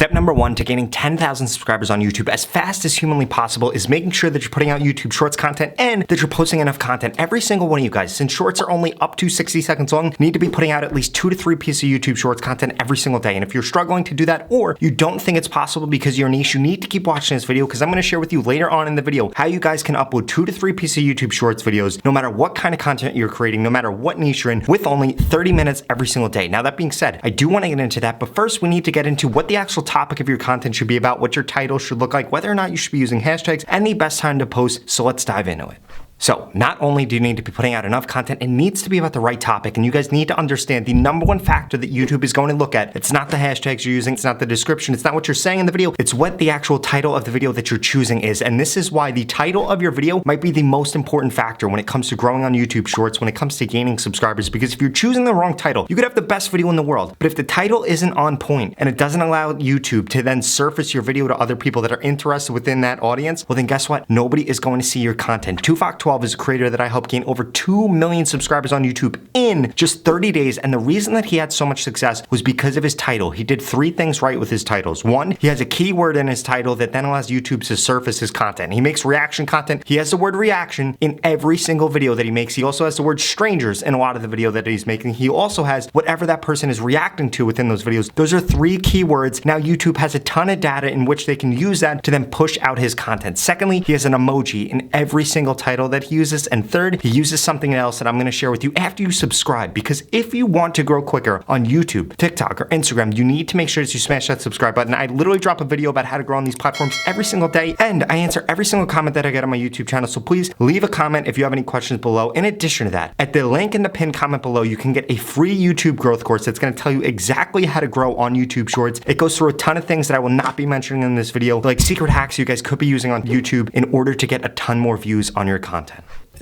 Step number one to gaining 10,000 subscribers on YouTube as fast as humanly possible is making sure that you're putting out YouTube Shorts content and that you're posting enough content. Every single one of you guys, since Shorts are only up to 60 seconds long, need to be putting out at least 2 to 3 pieces of YouTube Shorts content every single day. And if you're struggling to do that, or you don't think it's possible because of your niche, you need to keep watching this video because I'm going to share with you later on in the video how you guys can upload 2 to 3 pieces of YouTube Shorts videos, no matter what kind of content you're creating, no matter what niche you're in, with only 30 minutes every single day. Now, that being said, I do want to get into that, but first we need to get into what the actual topic of your content should be about, what your title should look like, whether or not you should be using hashtags, and the best time to post. So let's dive into it. So not only do you need to be putting out enough content, it needs to be about the right topic, and you guys need to understand the number one factor that YouTube is going to look at. It's not the hashtags you're using, it's not the description, it's not what you're saying in the video, it's what the actual title of the video that you're choosing is. And this is why the title of your video might be the most important factor when it comes to growing on YouTube Shorts, when it comes to gaining subscribers, because if you're choosing the wrong title, you could have the best video in the world, but if the title isn't on point and it doesn't allow YouTube to then surface your video to other people that are interested within that audience, well then guess what? Nobody is going to see your content. 2Foc12 is a creator that I helped gain over 2 million subscribers on YouTube in just 30 days. And the reason that he had so much success was because of his title. He did 3 things right with his titles. 1, he has a keyword in his title that then allows YouTube to surface his content. He makes reaction content. He has the word reaction in every single video that he makes. He also has the word strangers in a lot of the video that he's making. He also has whatever that person is reacting to within those videos. Those are 3 keywords. Now YouTube has a ton of data in which they can use that to then push out his content. Secondly, he has an emoji in every single title that he uses. And third, he uses something else that I'm going to share with you after you subscribe, because if you want to grow quicker on YouTube, TikTok, or Instagram, you need to make sure that you smash that subscribe button. I literally drop a video about how to grow on these platforms every single day, and I answer every single comment that I get on my YouTube channel, so please leave a comment if you have any questions below. In addition to that, at the link in the pinned comment below, you can get a free YouTube growth course that's going to tell you exactly how to grow on YouTube Shorts. It goes through a ton of things that I will not be mentioning in this video, like secret hacks you guys could be using on YouTube in order to get a ton more views on your content.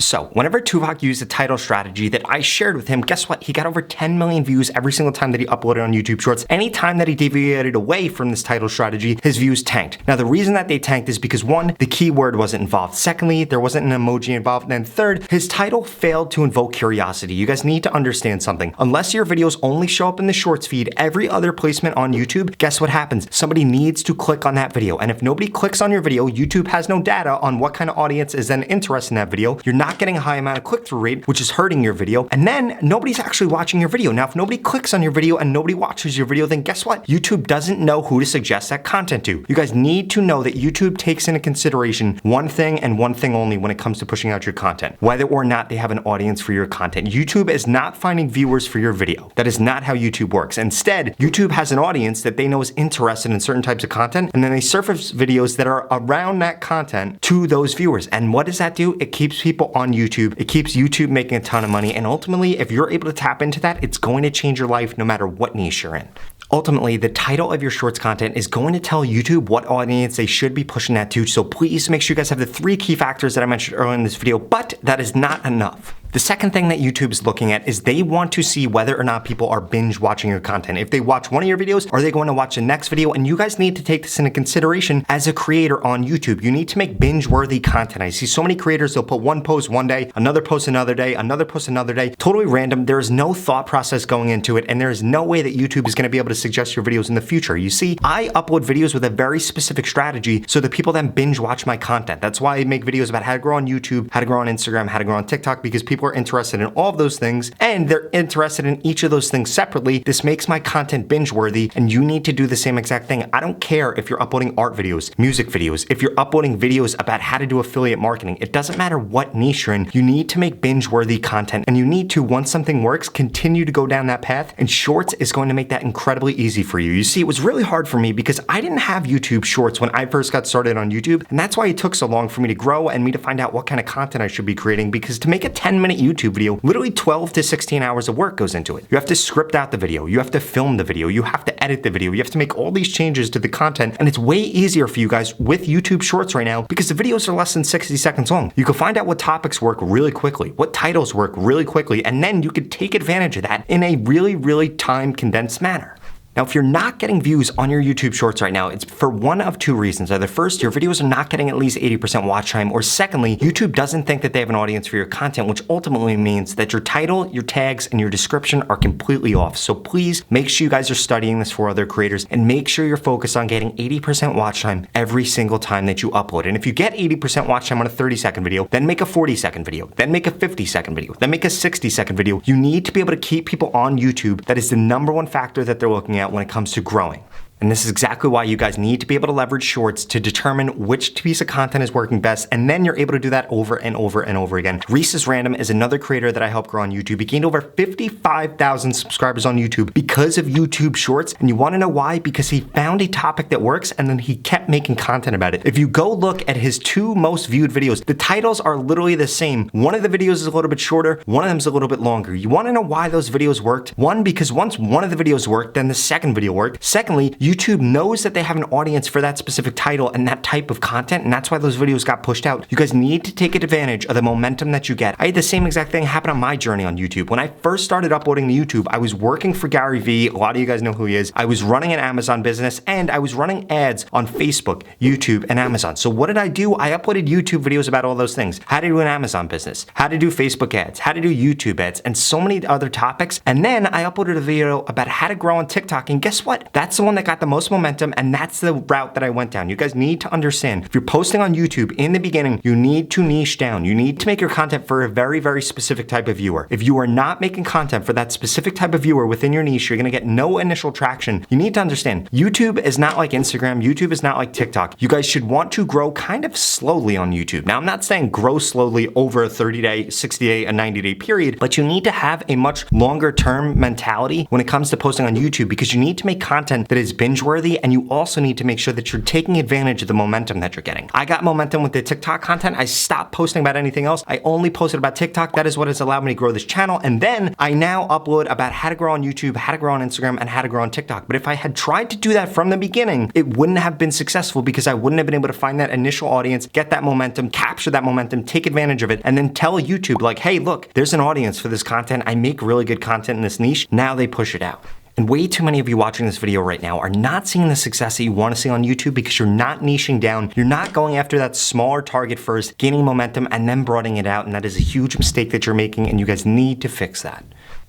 So whenever 2Foc used the title strategy that I shared with him, guess what? He got over 10 million views every single time that he uploaded on YouTube Shorts. Anytime that he deviated away from this title strategy, his views tanked. Now, the reason that they tanked is because 1, the keyword wasn't involved. Secondly, there wasn't an emoji involved. And then third, his title failed to invoke curiosity. You guys need to understand something. Unless your videos only show up in the Shorts feed, every other placement on YouTube, guess what happens? Somebody needs to click on that video. And if nobody clicks on your video, YouTube has no data on what kind of audience is then interested in that video. You're not getting a high amount of click-through rate, which is hurting your video, and then nobody's actually watching your video. Now, if nobody clicks on your video and nobody watches your video, then guess what? YouTube doesn't know who to suggest that content to. You guys need to know that YouTube takes into consideration one thing and one thing only when it comes to pushing out your content, whether or not they have an audience for your content. YouTube is not finding viewers for your video. That is not how YouTube works. Instead, YouTube has an audience that they know is interested in certain types of content, and then they surface videos that are around that content to those viewers. And what does that do? It keeps people on YouTube. It keeps YouTube making a ton of money, and ultimately, if you're able to tap into that, it's going to change your life no matter what niche you're in. Ultimately, the title of your Shorts content is going to tell YouTube what audience they should be pushing that to, so please make sure you guys have the 3 key factors that I mentioned earlier in this video, but that is not enough. The second thing that YouTube is looking at is they want to see whether or not people are binge watching your content. If they watch one of your videos, are they going to watch the next video? And you guys need to take this into consideration as a creator on YouTube. You need to make binge-worthy content. I see so many creators, they'll put one post one day, another post another day, another post another day, totally random. There is no thought process going into it, and there is no way that YouTube is going to be able to suggest your videos in the future. You see, I upload videos with a very specific strategy so that people then binge watch my content. That's why I make videos about how to grow on YouTube, how to grow on Instagram, how to grow on TikTok, because people are interested in all of those things, and they're interested in each of those things separately. This makes my content binge worthy, and you need to do the same exact thing. I don't care if you're uploading art videos, music videos, if you're uploading videos about how to do affiliate marketing. It doesn't matter what niche you're in. You need to make binge worthy content, and you need to, once something works, continue to go down that path, and Shorts is going to make that incredibly easy for you. You see, it was really hard for me because I didn't have YouTube Shorts when I first got started on YouTube, and that's why it took so long for me to grow and me to find out what kind of content I should be creating, because to make a 10-minute YouTube video, literally 12 to 16 hours of work goes into it. You have to script out the video, you have to film the video, you have to edit the video, you have to make all these changes to the content, and it's way easier for you guys with YouTube Shorts right now because the videos are less than 60 seconds long. You can find out what topics work really quickly, what titles work really quickly, and then you can take advantage of that in a really, really time-condensed manner. Now, if you're not getting views on your YouTube Shorts right now, it's for one of two reasons. Either first, your videos are not getting at least 80% watch time, or secondly, YouTube doesn't think that they have an audience for your content, which ultimately means that your title, your tags, and your description are completely off. So please make sure you guys are studying this for other creators and make sure you're focused on getting 80% watch time every single time that you upload. And if you get 80% watch time on a 30-second video, then make a 40-second video, then make a 50-second video, then make a 60-second video. You need to be able to keep people on YouTube. That is the number one factor that they're looking at when it comes to growing. And this is exactly why you guys need to be able to leverage Shorts to determine which piece of content is working best, and then you're able to do that over and over and over again. Reese's Random is another creator that I helped grow on YouTube. He gained over 55,000 subscribers on YouTube because of YouTube Shorts, and you want to know why? Because he found a topic that works, and then he kept making content about it. If you go look at his 2 most viewed videos, the titles are literally the same. One of the videos is a little bit shorter, one of them is a little bit longer. You want to know why those videos worked? One, because once one of the videos worked, then the second video worked. Secondly, YouTube knows that they have an audience for that specific title and that type of content, and that's why those videos got pushed out. You guys need to take advantage of the momentum that you get. I had the same exact thing happen on my journey on YouTube. When I first started uploading to YouTube, I was working for Gary Vee. A lot of you guys know who he is. I was running an Amazon business, and I was running ads on Facebook, YouTube, and Amazon. So what did I do? I uploaded YouTube videos about all those things. How to do an Amazon business, how to do Facebook ads, how to do YouTube ads, and so many other topics. And then I uploaded a video about how to grow on TikTok, and guess what? That's the one that got the most momentum, and that's the route that I went down. You guys need to understand, if you're posting on YouTube in the beginning, you need to niche down. You need to make your content for a very, very specific type of viewer. If you are not making content for that specific type of viewer within your niche, you're gonna get no initial traction. You need to understand, YouTube is not like Instagram. YouTube is not like TikTok. You guys should want to grow kind of slowly on YouTube. Now, I'm not saying grow slowly over a 30-day, 60-day, a 90-day period, but you need to have a much longer term mentality when it comes to posting on YouTube, because you need to make content that is binge worthy, and you also need to make sure that you're taking advantage of the momentum that you're getting. I got momentum with the TikTok content. I stopped posting about anything else. I only posted about TikTok. That is what has allowed me to grow this channel. And then I now upload about how to grow on YouTube, how to grow on Instagram, and how to grow on TikTok. But if I had tried to do that from the beginning, it wouldn't have been successful, because I wouldn't have been able to find that initial audience, get that momentum, capture that momentum, take advantage of it, and then tell YouTube like, hey, look, there's an audience for this content. I make really good content in this niche. Now they push it out. And way too many of you watching this video right now are not seeing the success that you want to see on YouTube, because you're not niching down. You're not going after that smaller target first, gaining momentum, and then broadening it out. And that is a huge mistake that you're making, and you guys need to fix that.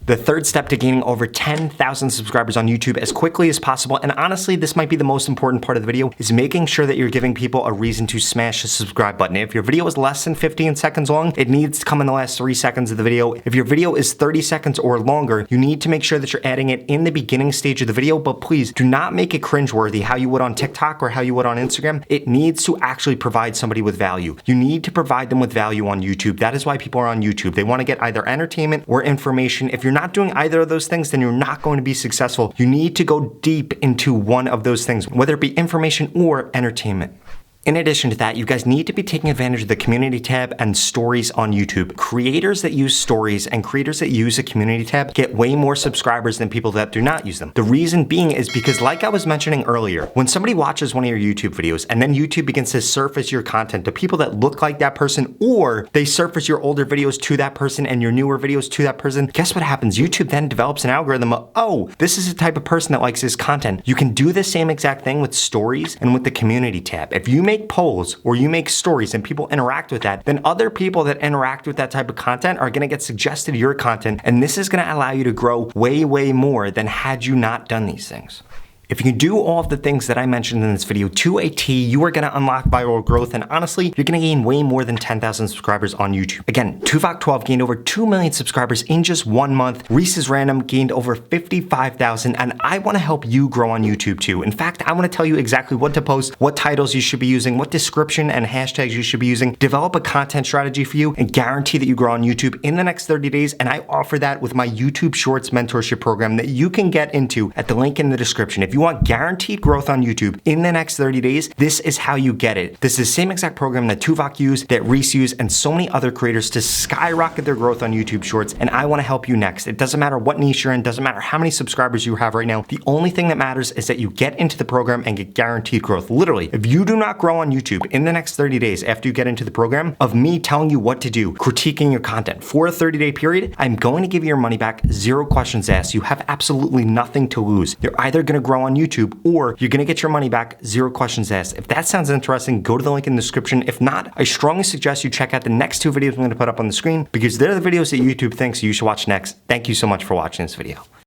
The third step to gaining over 10,000 subscribers on YouTube as quickly as possible, and honestly, this might be the most important part of the video, is making sure that you're giving people a reason to smash the subscribe button. If your video is less than 15 seconds long, it needs to come in the last 3 seconds of the video. If your video is 30 seconds or longer, you need to make sure that you're adding it in the beginning stage of the video, but please do not make it cringeworthy how you would on TikTok or how you would on Instagram. It needs to actually provide somebody with value. You need to provide them with value on YouTube. That is why people are on YouTube. They want to get either entertainment or information. If you're not doing either of those things, then you're not going to be successful. You need to go deep into one of those things, whether it be information or entertainment. In addition to that, you guys need to be taking advantage of the community tab and stories on YouTube. Creators that use stories and creators that use a community tab get way more subscribers than people that do not use them. The reason being is because, like I was mentioning earlier, when somebody watches one of your YouTube videos and then YouTube begins to surface your content to people that look like that person, or they surface your older videos to that person and your newer videos to that person, guess what happens? YouTube then develops an algorithm of, oh, this is the type of person that likes this content. You can do the same exact thing with stories and with the community tab. If you make polls or you make stories and people interact with that, then other people that interact with that type of content are gonna get suggested your content, and this is gonna allow you to grow way, way more than had you not done these things. If you can do all of the things that I mentioned in this video to a T, you are gonna unlock viral growth, and honestly, you're gonna gain way more than 10,000 subscribers on YouTube. Again, Tuvok12 gained over 2 million subscribers in just 1 month. Reese's Random gained over 55,000, and I wanna help you grow on YouTube too. In fact, I wanna tell you exactly what to post, what titles you should be using, what description and hashtags you should be using, develop a content strategy for you, and guarantee that you grow on YouTube in the next 30 days, and I offer that with my YouTube Shorts mentorship program that you can get into at the link in the description. If you you want guaranteed growth on YouTube in the next 30 days, this is how you get it. This is the same exact program that Tuvok used, that Reese used, and so many other creators to skyrocket their growth on YouTube Shorts, and I wanna help you next. It doesn't matter what niche you're in, doesn't matter how many subscribers you have right now. The only thing that matters is that you get into the program and get guaranteed growth. Literally, if you do not grow on YouTube in the next 30 days after you get into the program, of me telling you what to do, critiquing your content for a 30-day period, I'm going to give you your money back, 0 questions asked. You have absolutely nothing to lose. You're either gonna grow on YouTube or you're gonna get your money back, 0 questions asked. If that sounds interesting, go to the link in the description. If not, I strongly suggest you check out the next 2 videos I'm gonna put up on the screen because they're the videos that YouTube thinks you should watch next. Thank you so much for watching this video.